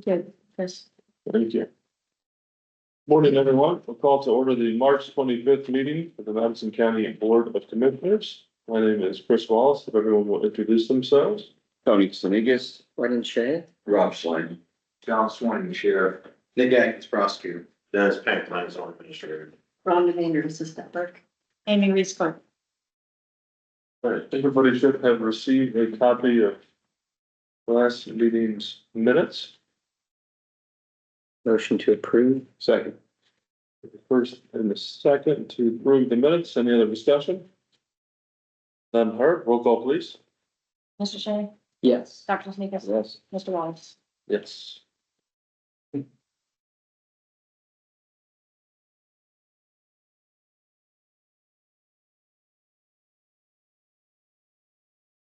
Good, Chris. Thank you. Morning, everyone. We'll call to order the March 25th meeting of the Madison County Board of Commissioners. My name is Chris Wallace. If everyone will introduce themselves. Tony Sinigas, Brendan Shea. Rob Slang. John Swanning, Sheriff. Nick Atkins, Prosecutor. Dennis Pinkline, Zone Administrator. Rhonda Vander, Assistant Clerk. Amy Reese Clerk. All right, everybody should have received a copy of last meeting's minutes. Motion to approve. Second. The first and the second to approve the minutes. Any other discussion? None heard. Roll call, please. Mr. Shea. Yes. Dr. Sneakus. Yes. Mr. Wallace. Yes.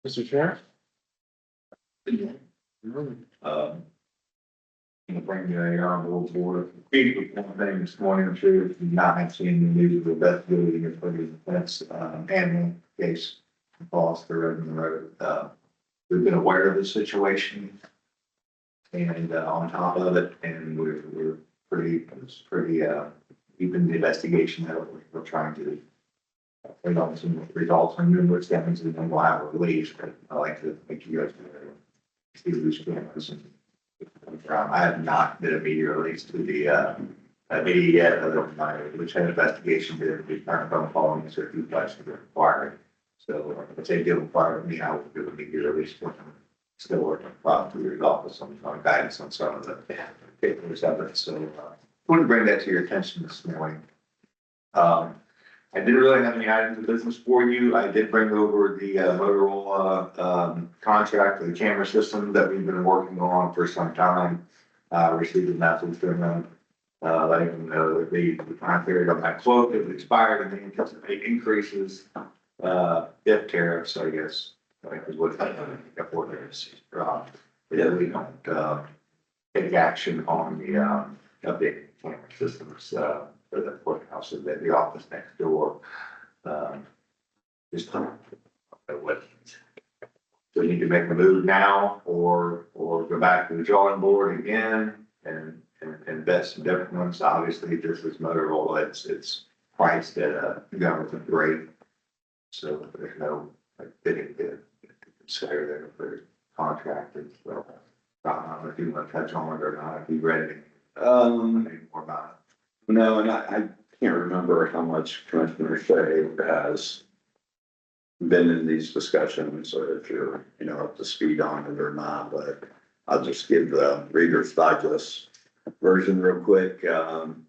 Mr. Chair? I'm gonna bring the honorable board, speak with one thing this morning, I'm sure if you've not seen the news, the best building is for the defense, animal case. Foster and the road, we've been aware of the situation. And, on top of it, and we're pretty, deep in the investigation that we're trying to. Bring on some results on numerous things and then we'll have a release, but I like to make you guys see these cameras and. I have not been immediately released to the, media yet, other than my lieutenant investigation did, we turned on following certain questions that are required. So if they do require me, I will do an immediate release. Still working with the prosecutor's office on guidance on some of the papers of it, so, I want to bring that to your attention this morning. I didn't really have any items of business for you. I did bring over the Motorola contract for the camera system that we've been working on for some time. Received a message from them, letting them know that the time period on that quote has expired and they anticipate increases, if tariffs, I guess. I think is what there is. Yeah, we don't take action on the updated camera systems. For the courthouse and then the office next door. Just what do we need to make a move now or go back to the drawing board again and invest some different ones. Obviously, this is Motorola. It's priced at a government rate, so there's no bidding to consider there for contractors. So I don't know if you want to touch on it or not. If you read it, more about it. No, and I can't remember how much Commissioner Shea has been in these discussions, or if you're, up to speed on it or not, but I'll just give the Reader's Digest version real quick.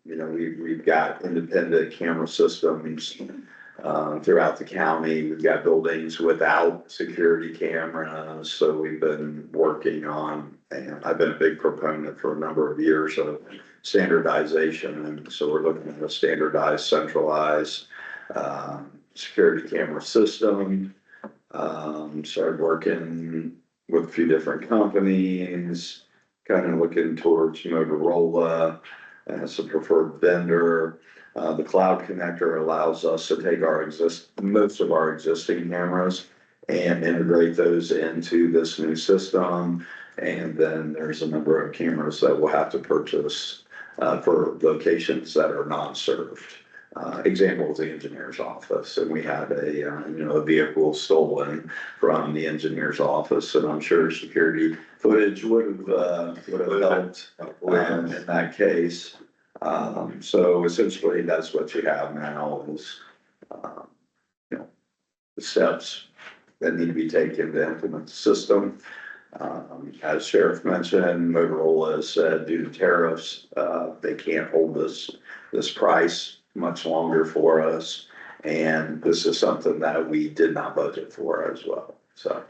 We've got independent camera systems throughout the county. We've got buildings without security cameras, so we've been working on, and I've been a big proponent for a number of years of standardization, and so we're looking at a standardized, centralized security camera system. Started working with a few different companies, kind of looking towards Motorola as a preferred vendor. The cloud connector allows us to take most of our existing cameras and integrate those into this new system. And then there's a number of cameras that we'll have to purchase for locations that are non-served. Example is the engineer's office, and we had a vehicle stolen from the engineer's office, and I'm sure security footage would have helped in that case. So essentially, that's what you have now is the steps that need to be taken to implement the system. As Sheriff mentioned, Motorola has said due to tariffs, they can't hold this price much longer for us. And this is something that we did not budget for as well. So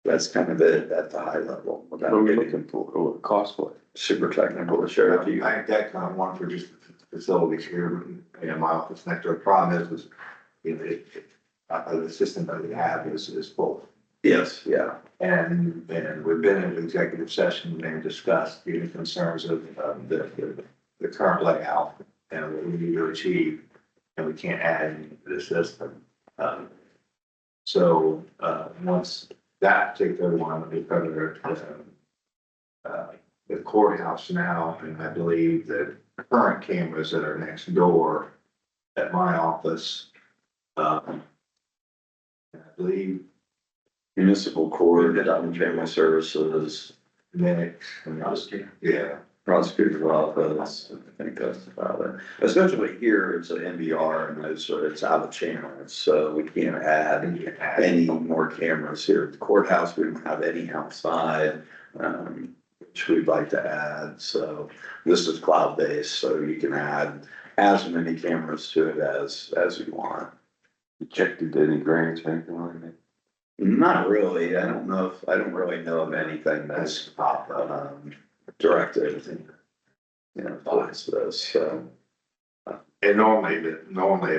that's kind of it at the high level. What are we looking for? Cost for it? Super technical, Sheriff. I think that kind of one for just the facilities here in my office next door. The problem is, the system that we have is full. Yes, yeah. And we've been in an executive session and discussed the concerns of the current layout and what we need to achieve, and we can't add anything to the system. So once that particular one, the the courthouse now, and I believe that current cameras that are next door at my office, I believe Municipal court, Department of Family Services, next, yeah. prosecutor's office, I think that's about it. Especially here, it's an MBR and it's out of channel, so we can't add any more cameras here. At the courthouse, we don't have any outside, which we'd like to add, so this is cloud-based, so you can add as many cameras to it as you want. You checked if any grants or anything like that? Not really, I don't really know of anything that's directed, towards this, so. And normally if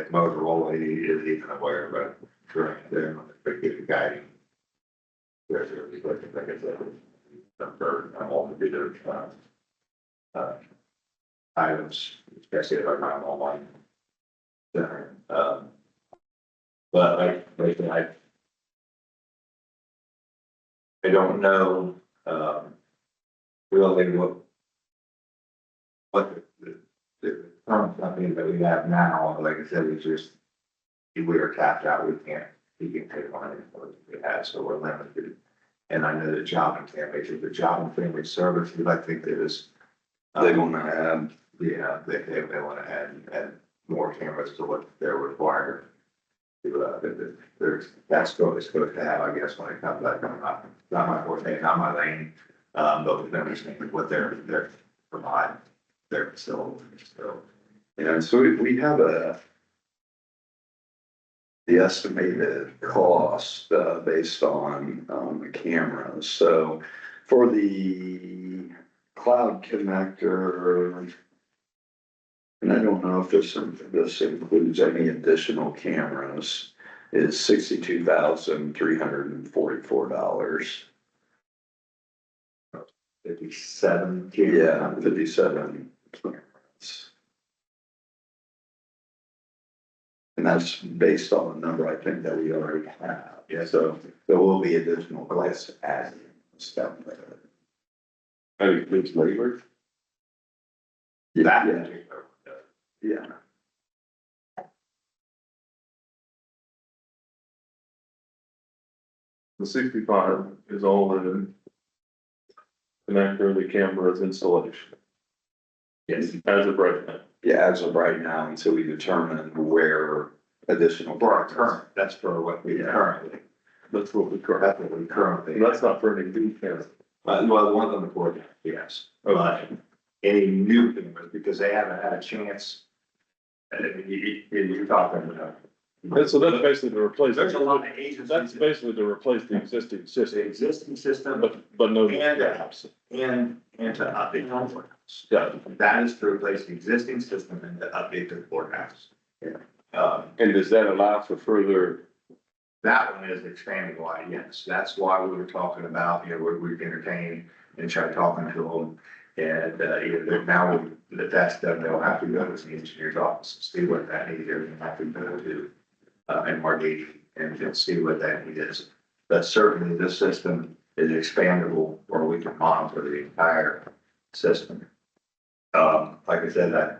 Motorola is even aware of it, correct, they're the guiding. There's like I said, all the bigger, items, especially if I'm online. But I don't know, really what the current company that we have now, like I said, is just, we are tapped out, we can't take on anything we have, so we're limited. And I know that Job and Family, the Job and Family Services, I think that is. They wanna add. Yeah, they wanna add more cameras to what they're required. That's what it's supposed to have, I guess, when it comes back, not my forte, not my lane, but with understanding what they're providing, their facilities, so. So we have the estimated cost, based on, the cameras, so for the cloud connector, and I don't know if this includes any additional cameras, is $62,344. 57. Yeah, 57 cameras. And that's based on the number I think that we already have. Yeah. So there will be additional costs added down there. That includes labor. That. Yeah. The 65 is all in connector, the camera's installation, Yes. as of right now. Yeah, as of right now, until we determine where additional. For our current, that's for what we currently, That's what we that's currently, what we currently. that's not for any new cameras. Well, one of them before, yes, but any new cameras, because they haven't had a chance. You're talking about. And so that's basically to replace, There's a lot of agencies. that's basically to replace the existing The system, existing system but no. And- gaps. and to update the courthouse. Yeah, That is to replace the existing system and to update the courthouse. Yeah. And does that allow for further? That one is expanding wide, yes. That's why we were talking about, we've entertained and tried talking to them. And, now that's done, they'll have to go to the engineer's office and see what that need is, and have to go to, MRD and just see what that need is. But certainly this system is expandable, or we can monitor the entire system. Like I said,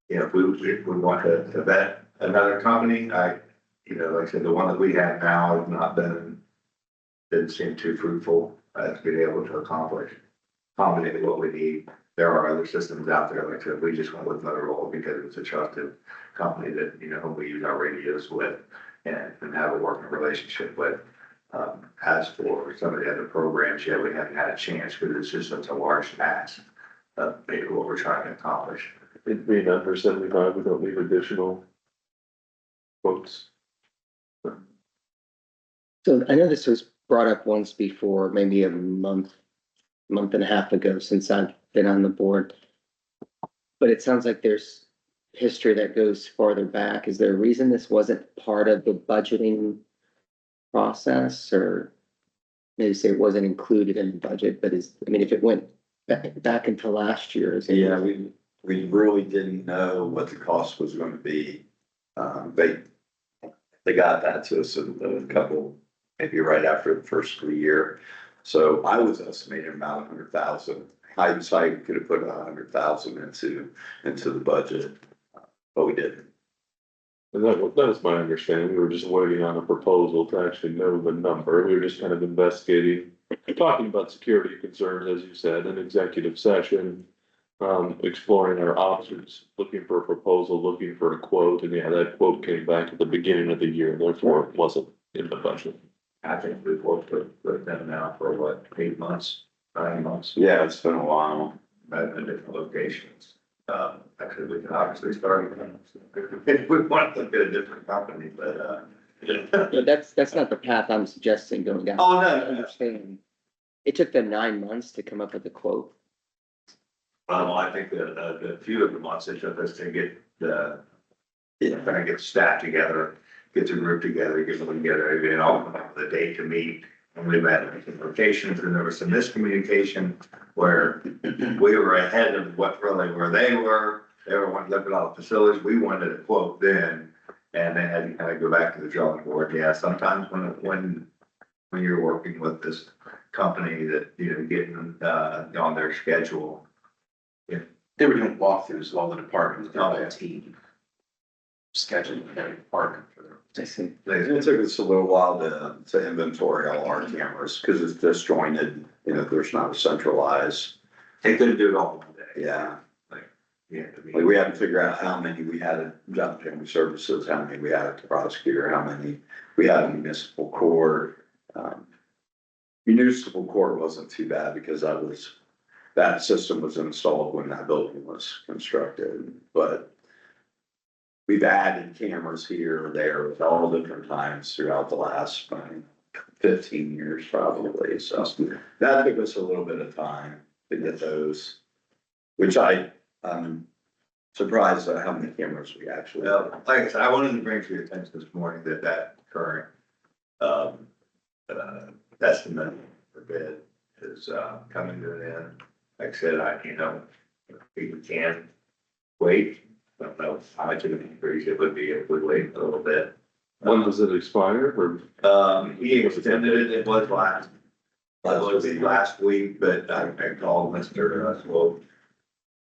if we want to vet another company, like I said, the one that we have now has not didn't seem too fruitful as being able to accommodate what we need. There are other systems out there, like I said, we just went with Motorola because it's a trusted company that, we use our radios with and have a working relationship with. As for some of the other programs, we haven't had a chance because it's just such a large task of maybe what we're trying to accomplish. it being under 75, we don't need additional quotes. So I know this was brought up once before, maybe a month and a half ago since I've been on the board. But it sounds like there's history that goes farther back. Is there a reason this wasn't part of the budgeting process, or maybe say it wasn't included in the budget, but if it went back into last year? Yeah, we really didn't know what the cost was gonna be. They got that to us a couple, maybe right after the first of the year. So I was estimating about 100,000 hindsight, could have put 100,000 into the budget, but we didn't. And that was my understanding. We were just waiting on a proposal to actually know the number. We were just kind of investigating, talking about security concerns, as you said, in executive session. Exploring our options, looking for a proposal, looking for a quote, and yeah, that quote came back at the beginning of the year, therefore it wasn't in the budget. I think we've worked with them now for what, 8 months, 9 months, Yeah, it's been a while. at different locations. Actually, we can obviously start if we want to look at a different company, but, But that's not the path I'm suggesting going down. Oh, no, I no, no. understand. It took them 9 months to come up with a quote. I think that, the few of the months it took us to get the, Yeah. kind of get staff together, get the group together, get them together, you know, come up with a date to meet. And we've had some locations and there was some miscommunication where we were ahead of what really where they were. They were wanting to look at all the facilities. We wanted a quote then. And they had to kind of go back to the drawing board. Yeah, sometimes when you're working with this company that, you know, getting, on their schedule. They were doing walkthroughs of all the departments, their Oh, whole yeah. team. Scheduling every department for their. I see. It took us a little while to inventory all our cameras, because it's disjointed, you know, there's not a centralized, They couldn't do it all in one day. yeah. Yeah. Like, we had to figure out how many we had at Job Family Services, how many we had at the prosecutor, how many we had in municipal court. Municipal court wasn't too bad because that system was installed when that building was constructed, but we've added cameras here or there at all different times throughout the last 15 years probably, so that took us a little bit of time to get those, which I'm surprised at how many cameras we actually have. Well, like I said, I wanted to bring to your attention this morning that current, estimate for bid is, coming to an end. Like I said, if we can wait, I don't know how much of an increase it would be if we wait a little bit. When does it expire, or? He extended it was last week, but I called Mr. Swope.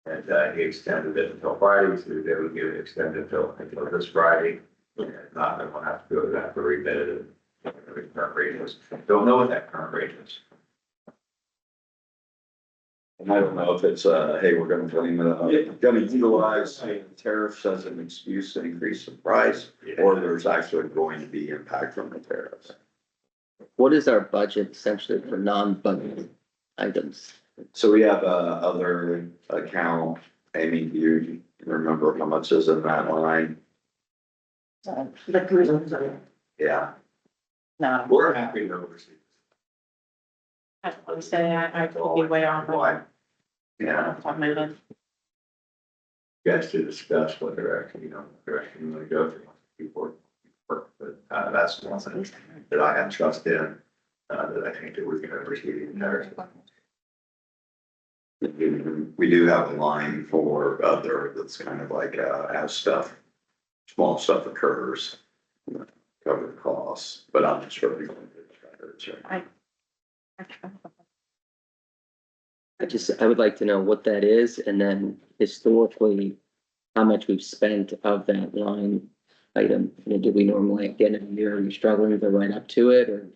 And, he extended it until Friday, so they would get it extended until this Friday. And not, then we'll have to go back to rebid it. And the current rate is, don't know what that current rate is. And I don't know if it's, hey, we're gonna gonna utilize tariffs as an excuse to increase the price, or there's actually going to be impact from the tariffs. What is our budget essentially for non-budget items? So we have other account, Amy, do you remember how much is in that line? The cruisers are, Yeah, no, We're happy to oversee. I don't want to say, I could be way off. Why? yeah. Top of my head. Guys to discuss what direction, direction you want to go through. But, that's one thing that I have trust in, that I think that we can oversee the entire. We do have a line for other, that's kind of like, as small stuff occurs, cover the costs, but I'm not sure. I would like to know what that is, and then historically, how much we've spent of that line item. You know, do we normally, at the end of the year, are you struggling to go right up to it, or?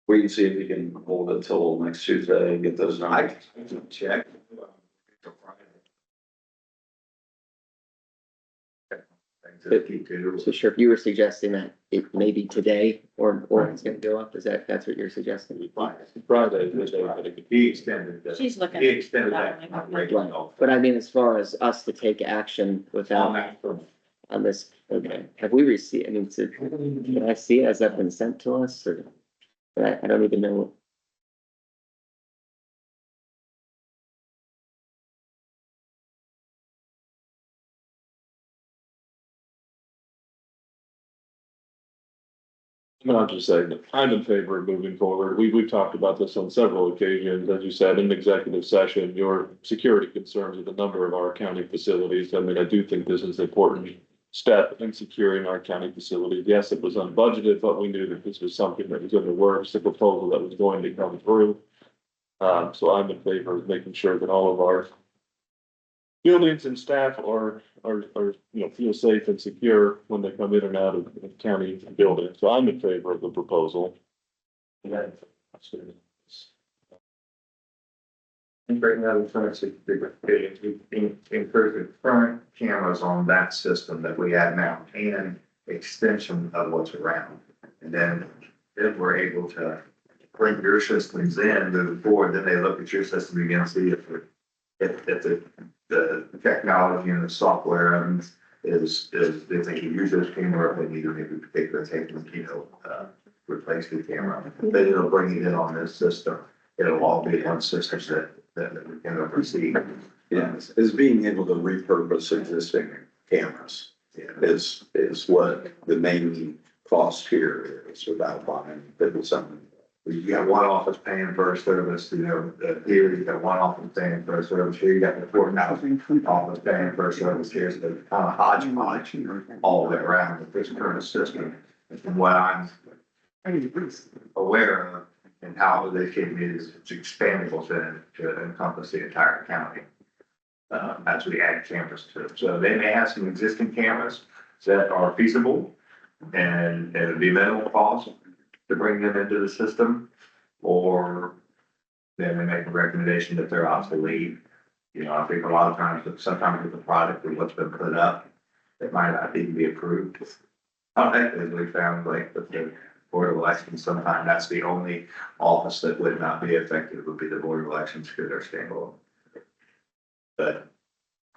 We can see if we can hold it till next Tuesday and get those I numbers. can check. So Sheriff, you were suggesting that it may be today, or it's gonna go up, that's what you're suggesting? Friday, midday. He extended that. She's looking. He extended that. Right. But I mean, as far as us to take action without, on this, okay, have we received, I mean, can I see it, has that been sent to us, or? I don't even know. I'll just say that I'm in favor of moving forward. We've talked about this on several occasions, as you said, in executive session, your security concerns with a number of our county facilities. I mean, I do think this is important step in securing our county facility. Yes, it was unbudgeted, but we knew that this was something that was in the works, a proposal that was going to come through. So I'm in favor of making sure that all of our buildings and staff are, feel safe and secure when they come in and out of the county buildings. So I'm in favor of the proposal. And bring that in front of we improve the current cameras on that system that we have now and extension of what's around. And then if we're able to bring your systems in, moving forward, then they look at your system again, see if the technology and the software is, if they can use this camera, if they need to maybe particular taking, replace the camera. Then it'll bring it in on this system. It'll all be one system that we can oversee. Yes, is being able to repurpose existing cameras is what the main cost here is without buying something. You got one office paying for a service, here you got one office paying for a service, here you got the courthouse office paying for a service, here, so it's kind of hodgepodge all the way around with this current system. And from what I'm aware of and how they can be, it's expandable to encompass the entire county. As we add cameras to it. So they may have some existing cameras that are feasible and it would be minimal cost to bring them into the system, or then they make a recommendation that they're obsolete. I think a lot of times, sometimes with the product and what's been put up, it might not even be approved. I think we found like with the Board of Elections, sometimes that's the only office that would not be affected would be the Board of Elections because they're standalone. But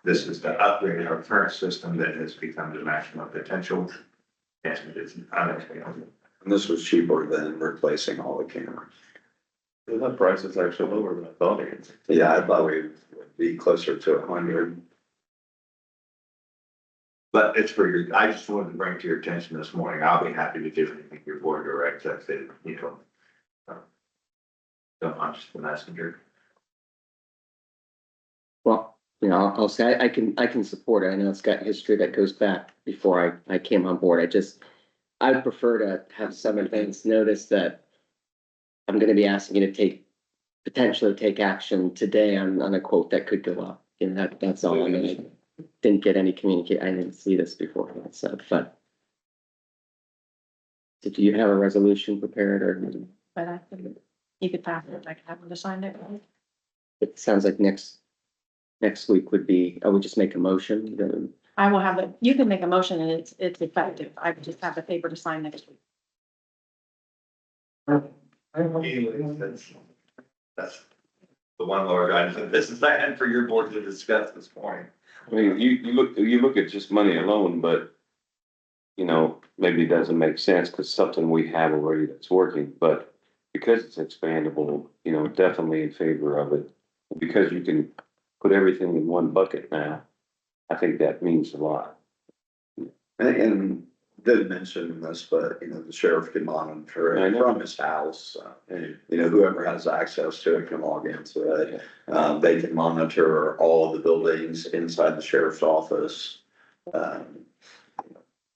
this is to upgrade our current system that has become the maximum potential. And it's unexplainable. And this was cheaper than replacing all the cameras. That price is actually lower than I thought it was. Yeah, I thought we would be closer to 100. But it's for your, I just wanted to bring to your attention this morning. I'll be happy to do anything your board directs. I said, don't I'm just the messenger. Well, I'll say I can support it. I know it's got history that goes back before I came on board. I would prefer to have some advance notice that I'm gonna be asking you to potentially take action today on a quote that could go up. That's all. I mean, I didn't get any I didn't see this before, so, but do you have a resolution prepared or? But you could pass it, like have them to sign it. It sounds like next week would be, I would just make a motion. I will have it, you can make a motion and it's effective. I would just have the paper to sign next week. That's the one large item of business I had for your board to discuss this morning. I mean, you look at just money alone, but, maybe it doesn't make sense because something we have already that's working, but because it's expandable, definitely in favor of it. Because you can put everything in one bucket now, I think that means a lot. And didn't mention this, but the sheriff can monitor I it know. from his house. Whoever has access to it can log into it. They can monitor all of the buildings inside the sheriff's office.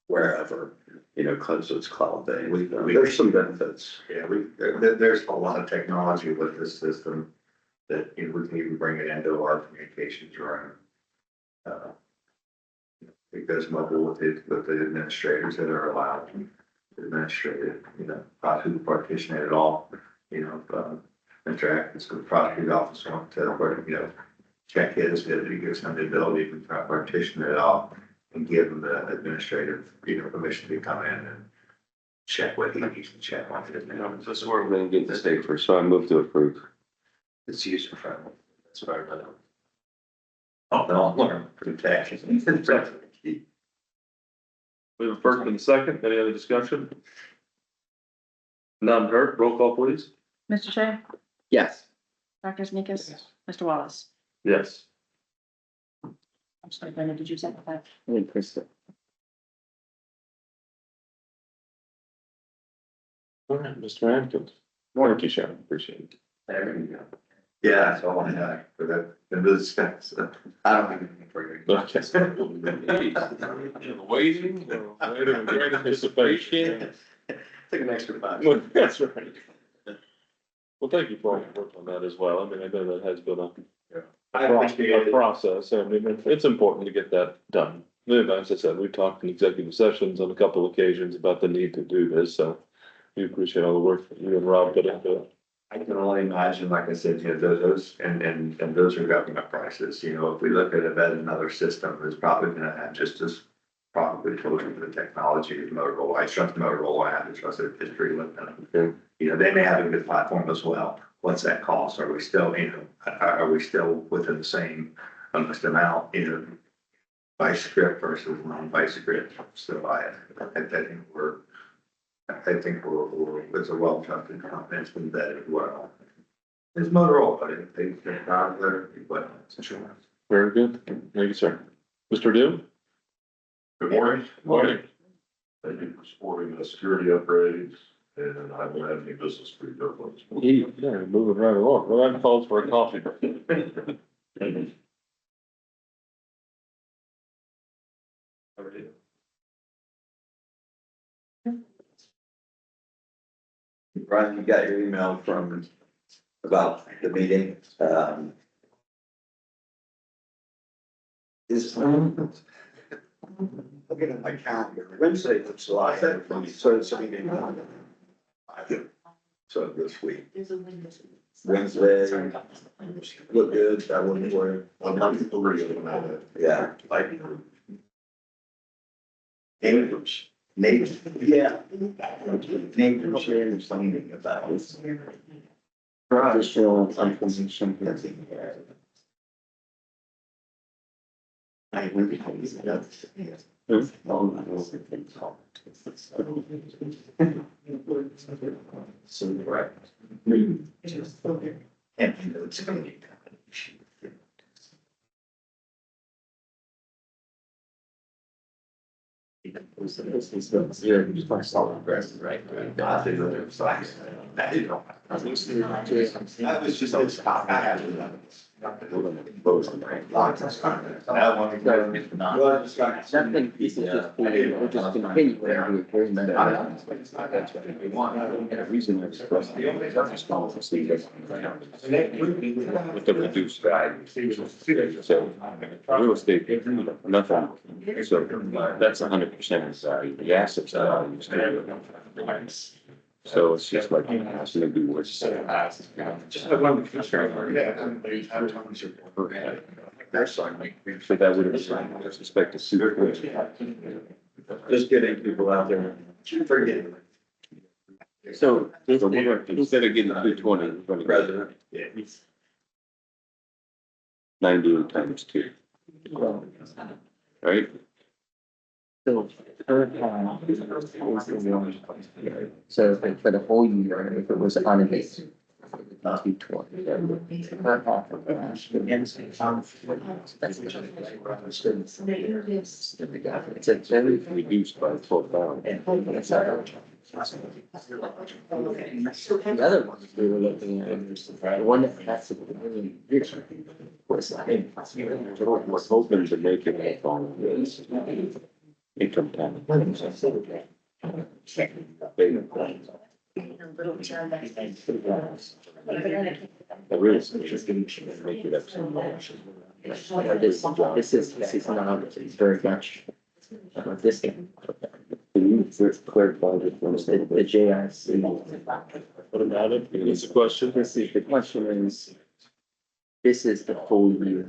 Wherever, close its cloud day. There's some benefits. Yeah, there's a lot of technology with this system that, we can even bring it into our communications room. It goes mobile with the administrators that are allowed to administrate it, who partition it all, interact with the prosecutor's office want to, check his, he gives them the ability to partition it all and give them the administrative, permission to come in and check what he needs to check on it. This is where we're gonna get the state first, so I move to approve. It's user friendly. That's what I read. Oh, no, I'll learn protection. We have a first and a second. Any other discussion? None heard. Roll call, please. Mr. Shea, Yes, Dr. Sneakus, Mr. Wallace. Yes. I'm sorry, Brenda, did you second that? I think Krista. All right, Mr. Atkins. Thank you, Sharon. Appreciate it. There you go. Yeah, that's all I had for that, and this, I don't have anything for you. Waiting, waiting with great anticipation. Take an extra five. Well, that's right. Well, thank you for all your work on that as well. I mean, I know that has been I appreciate a it. process. I mean, it's important to get that done. And as I said, we've talked in executive sessions on a couple of occasions about the need to do this, so we appreciate all the work that you and Rob put into it. I can only imagine, like I said, you know, those, and those are government prices, you know, if we look at another system, it's probably gonna have just as probably closer to the technology as Motorola. I trust Motorola, I have to trust their history with them. Okay. You know, they may have a good platform as well. What's that cost? Are we still, you know, are we still within the same amount, you know, by script versus non-by script? So I think we're, it's a well-trusted company, it's been vetted well. It's Motorola, but they're not their equipment. Very good. Thank you, sir. Mr. Doom? Good morning. Morning. Thank you for supporting the security upgrades, and I don't have any business for you. Yeah, moving right along. Well, that calls for a coffee. Brian, you got your email from about the meeting, is, looking at my calendar, Wednesday looks like, so it's a meeting. So this week, Wednesday, look good, that wouldn't work. I'm not agree with that. Yeah. Like, Neighbors, yeah. Neighbors are complaining about this. Additional information. I really hope it's not. So, right. And you know, it's gonna be. Right. I think it's like, that is all. That was just, I had to. Nothing, this is just, we're just continuing the agreement. Reason I expressed the with the reduced value. So real estate, nothing. So that's 100% of the value. The assets value is still. So it's just like, it's gonna be worth saying. So that would have suspect a suit. Just getting people out there. Forget it. So this, So we're gonna, instead of getting 220, we're gonna get President. 98 times 2, right? so per half is the one. So for the whole year, if it was unabated, it would be 220. Per half of that. It's a very Reduced by 12,000. The other ones we were looking at, the one that has to be really rich was like. We're hoping to make it on this income tax. The real estate is gonna make it up some more. This is not, it's very much. This thing. Can you clarify this one? The JIC. What about it? What's the question? This is, the question is, this is the full year.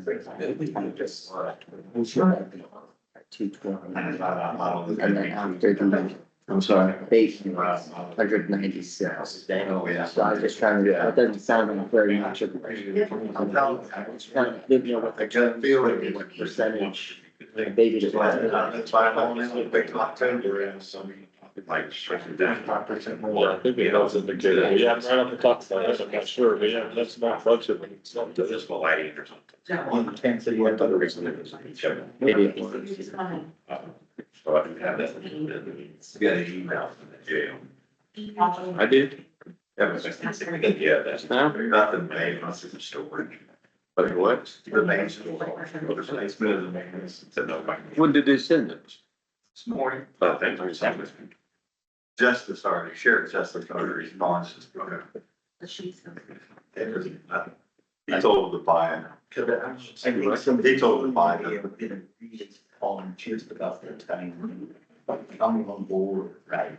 220. And then after the I'm sorry. base, 196. Oh, yeah. So I was just trying to, that doesn't sound like very much of. I'm just trying to, didn't know what the. I got a feeling. What percentage they just. That's why I'm on in with big October and some like stretching down 5% Yeah, I more. think it does indicate it. Yeah, right off the top of my head, I'm not sure, but yeah, that's not budget. It's not To this lighting or something. Can't say what other reason it is. Maybe it was. So I can have that. Get an email from the jail. I did. Yeah, that's Now? not the main, that's the storage. But what? The main storage. The replacement of the maintenance. To nobody. When did they send it? This morning. Oh, thank you. Justice already, Sheriff Justice already responds. He told him to buy it. He told him to buy it. On just about the time, coming on board, right?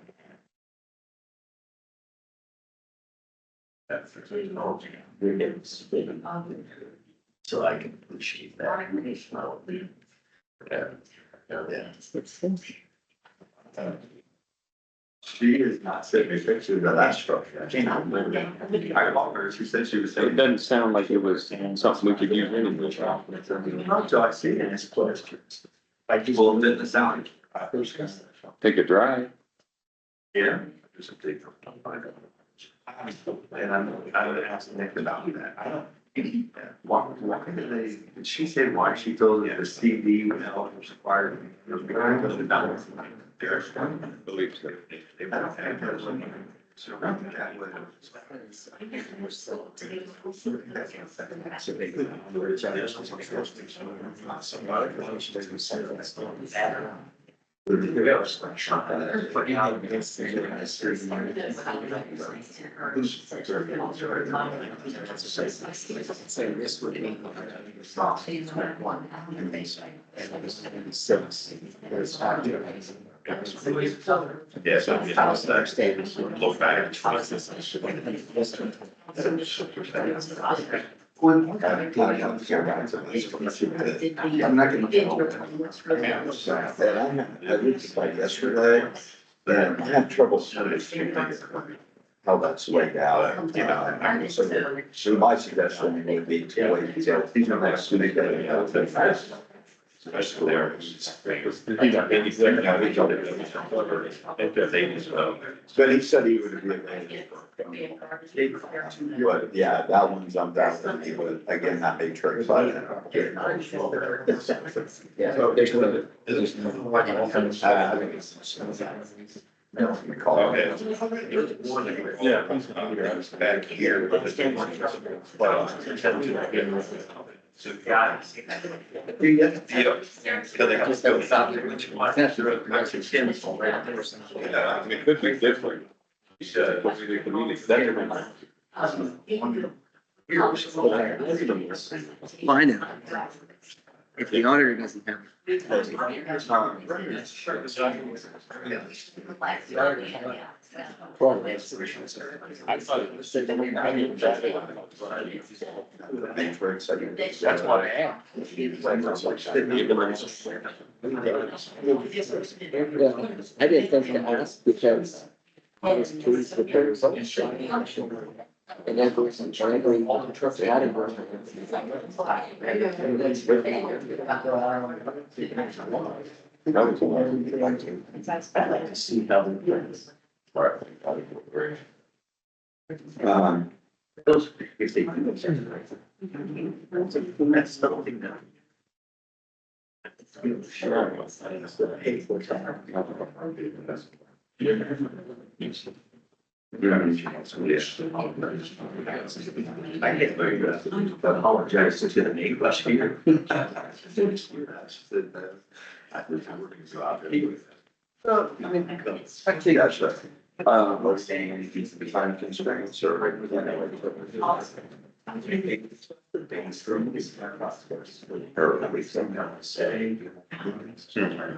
That's the technology. So I can appreciate that. She is not sending me pictures of that structure. I can't remember. I called her, she said she was It saying. doesn't sound like it was something we could use anyway. So I see it, it's questions. Well, it didn't sound. Take a drive. Yeah. There's a big. And I'm asking Nick about that. I don't. Why did they, did she say why she told us the CD was required? It was because of the dollars. Believe so. I don't think there's any. So I think that would. Yes, look back. I'm not gonna. I looked like yesterday, and I had trouble understanding how that's laid out, you know. So my suggestion would be to wait until the next meeting. Especially there. But he said he would be available. But yeah, that one's undoubtedly, but again, that may trick. Yeah. Back here. So, guys. Yeah. So they just go south. Yeah, I mean, It could be different. Well, I know. If the auditor doesn't have. That's why I asked. I didn't think to ask because I was pleased with the results. And every category. If they do. That's something that. I can't believe that. I apologize to the neighbors here. I think I'm working so out there. I think that's right. Most things needs to be time constraints or. Things from this. Or everything I would say.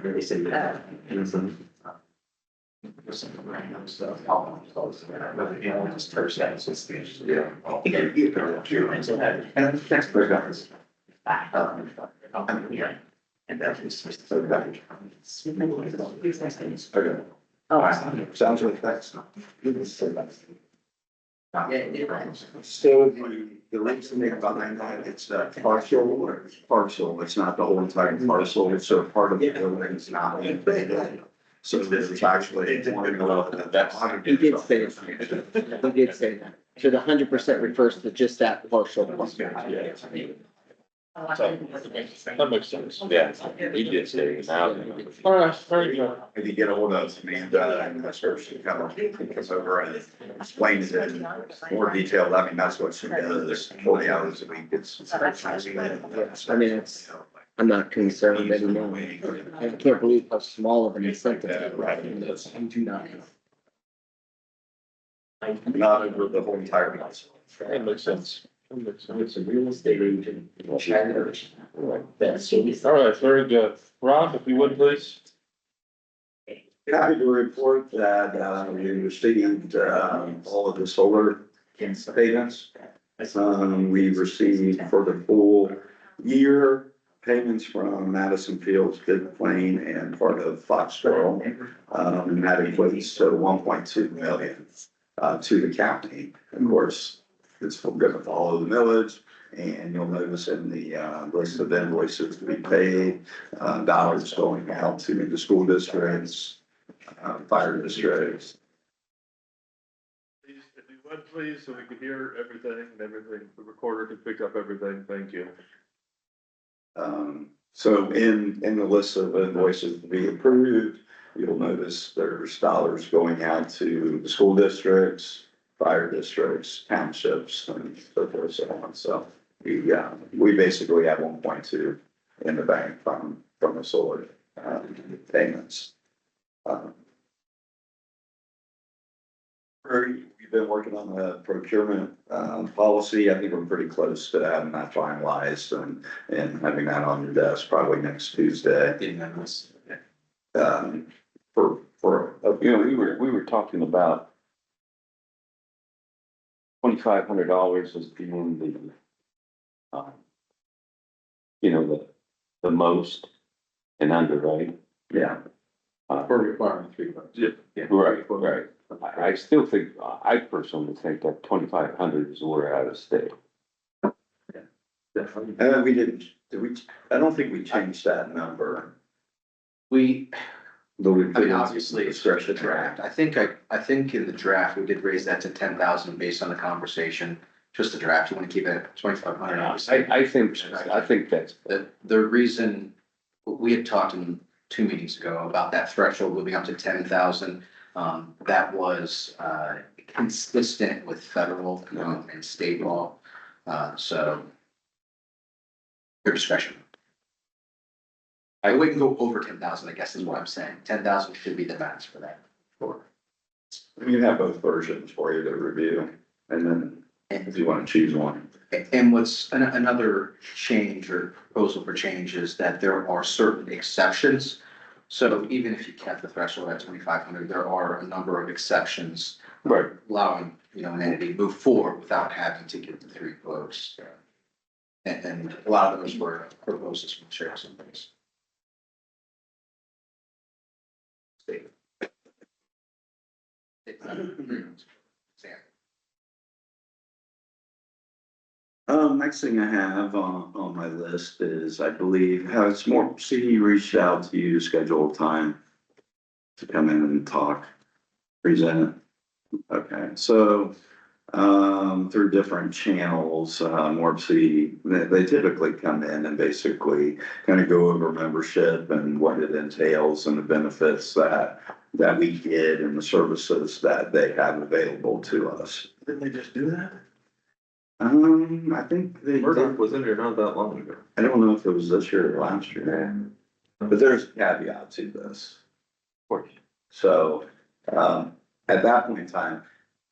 They say that. Some random stuff. But you know, just first sentences. Yeah. And that's where it goes. Yeah. And that is just so bad. Okay. Oh, sounds like that's. So the reasoning behind that, it's partial, it's not the whole entire parcel, so part of the building is not invaded. So there's actually. He did say that. He did say that. So the 100% refers to just that partial. That makes sense. Yeah, he did say it now. All right, very good. If you get ahold of Amanda and ask her to come over and explain it in more detail, I mean, that's what she does, 40 hours a week. I mean, I'm not concerned anymore. I can't believe how small of an incentive. I do not. Not over the whole entire house. That makes sense. That makes sense. It's a real estate agent. That's. All right, very good. Rob, if you would, please. Happy to report that, we received, all of the solar payments. We received for the full year payments from Madison Fields, Big Plain, and part of Foxborough. And that equates to 1.2 million, to the county. Of course, it's gonna follow the millage, and you'll notice in the, list of invoices to be paid, dollars going out to the school districts, fire districts. Please, if you would, please, so we could hear everything and everything, the recorder could pick up everything. Thank you. So in the list of invoices to be approved, you'll notice there's dollars going out to the school districts, fire districts, townships, and so forth, so on. So we basically have 1.2 in the bank from the solar, payments. We've been working on the procurement, policy. I think we're pretty close to having that finalized and having that on your desk probably next Tuesday. For. You know, we were talking about $2,500 as being the, you know, the most and under, right? Yeah. For requiring $3. Yeah. Right. I still think, I personally think that 2,500 is where I would stay. We did we, I don't think we changed that number. We, But we I put mean, in obviously, it's just a draft. I think in the draft, we did raise that to 10,000 based on the conversation. Just a draft. You want to keep it at 2,500, obviously. I think that's. The reason, we had talked in 2 meetings ago about that threshold moving up to 10,000. That was, consistent with federal, and state law. So your discretion. I wouldn't go over 10,000, I guess is what I'm saying. 10,000 should be the max for that. You have both versions for you to review, and then if you want to choose one. And what's another change or proposal for change is that there are certain exceptions. So even if you kept the threshold at 2,500, there are a number of exceptions. Right. Allowing, an entity to move forward without having to get the 3 votes. And a lot of those were proposals from sheriff's companies. Next thing I have on my list is, I believe, has more city reached out to you to schedule a time to come in and talk, present. Okay, so, through different channels, Morp City, they typically come in and basically kind of go over membership and what it entails and the benefits that we get and the services that they have available to us. Didn't they just do that? I think they. Murdoch was in here not that long ago. I don't know if it was this year or last year, but there's a caveat to this. Of course. So, at that point in time,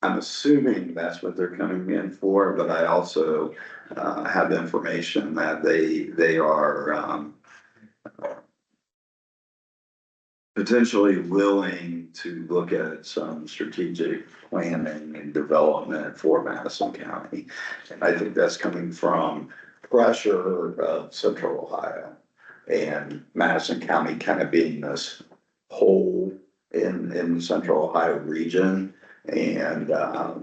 I'm assuming that's what they're coming in for, but I also, have the information that they are, potentially willing to look at some strategic planning and development for Madison County. And I think that's coming from pressure of Central Ohio and Madison County kind of being this whole in the Central Ohio region. And, I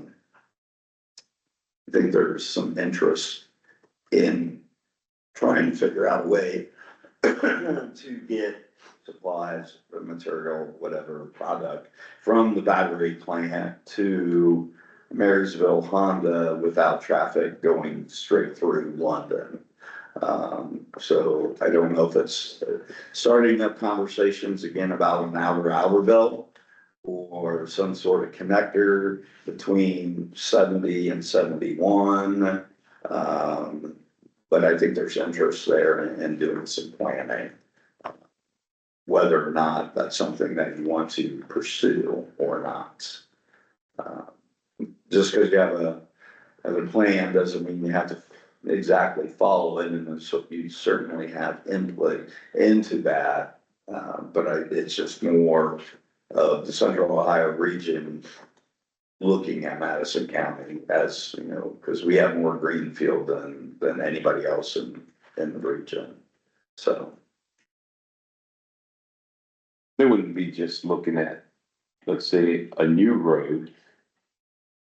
think there's some interest in trying to figure out a way to get supplies, material, whatever product from the battery plant to Marysville Honda without traffic going straight through London. So I don't know if it's starting up conversations again about an outer belt or some sort of connector between 70 and 71. But I think there's interest there in doing some planning. Whether or not that's something that you want to pursue or not. Just because you have a plan doesn't mean you have to exactly follow it, and so you certainly have input into that. But it's just more of the central Ohio region looking at Madison County as, you know, because we have more greenfield than anybody else in the region. So, They wouldn't be just looking at, let's say, a new road.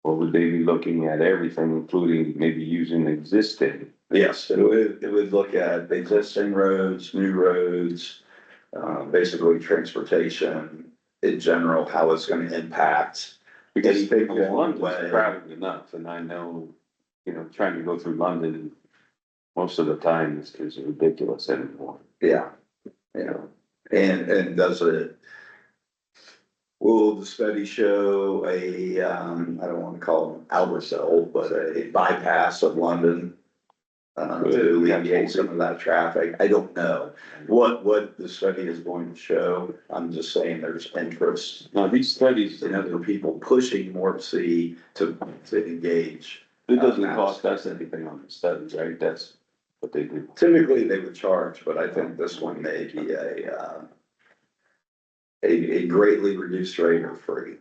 Or would they be looking at everything, including maybe using existing? yes, it would look at existing roads, new roads, basically transportation in general, how it's gonna impact. Because anything along the London's way. crowded enough, and I know, you know, trying to go through London most of the time is ridiculous anymore. Yeah, you know, and does it, will the study show a, I don't wanna call them Albertsville, but a bypass of London? To alleviate some of that traffic, I don't know what the study is going to show, I'm just saying there's interest. Now, these studies, In other people pushing Morp C to engage. it doesn't cost us anything on the studies, right? That's what they do. Typically, they would charge, but I think this one may be a greatly reduced rate or free.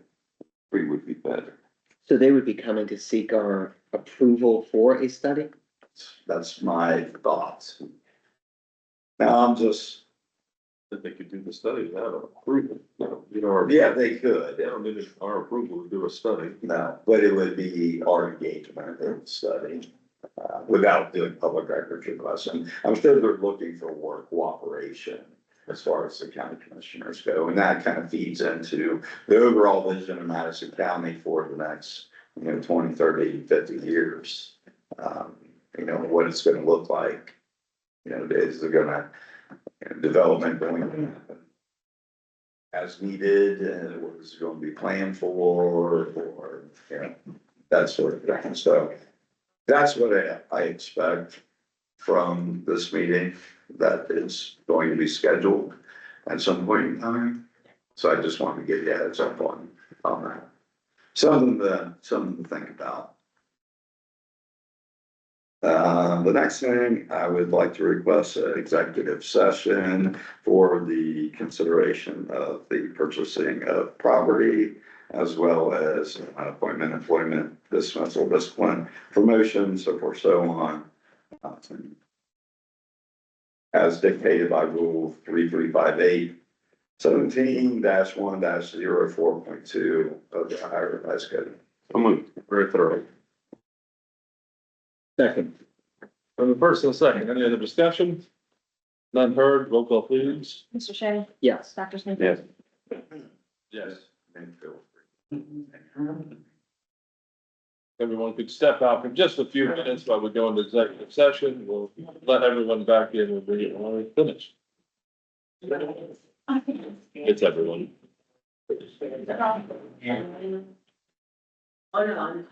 Free would be better. So they would be coming to seek our approval for a study? That's my thoughts. Now, I'm just, That they could do the study without our approval, you know, our. yeah, they could, They don't need our approval to do a study. no, but it would be our engagement in the study, without doing public records requests. And I'm sure they're looking for more cooperation as far as the county commissioners go, and that kind of feeds into the overall vision of Madison County for the next, 20, 30, 50 years. What it's gonna look like. Is it gonna, development going to happen as needed, and what is it gonna be planned for, or, that sort of thing. So that's what I expect from this meeting that is going to be scheduled at some point in time. So I just wanted to give you a heads up on that. Something to think about. The next thing, I would like to request an executive session for the consideration of the purchasing of property, as well as appointment, employment, dismissal, discipline, promotion, so forth, so on. As dictated by Rule 3358, 17-1-04.2 of the Ohio Revised Code. I'm gonna, Very thorough. Second. From the first and the second, any other discussion? None heard, roll call please. Mr. Shea, Yes. Dr. Smith. yes. Yes. And feel Everyone could step out for just a few minutes while we go into executive session. We'll let everyone back in when we are finished. It's everyone. Oh, no, I'm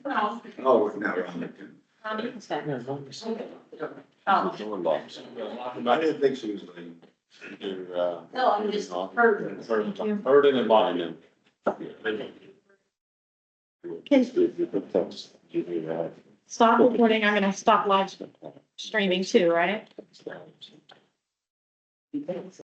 not. Oh, now we're on the. You can stay. Oh. I didn't think she was leaving. No, I'm just hurting. Thank you. Hurting and mine. Stop recording, I'm gonna stop live streaming too, right?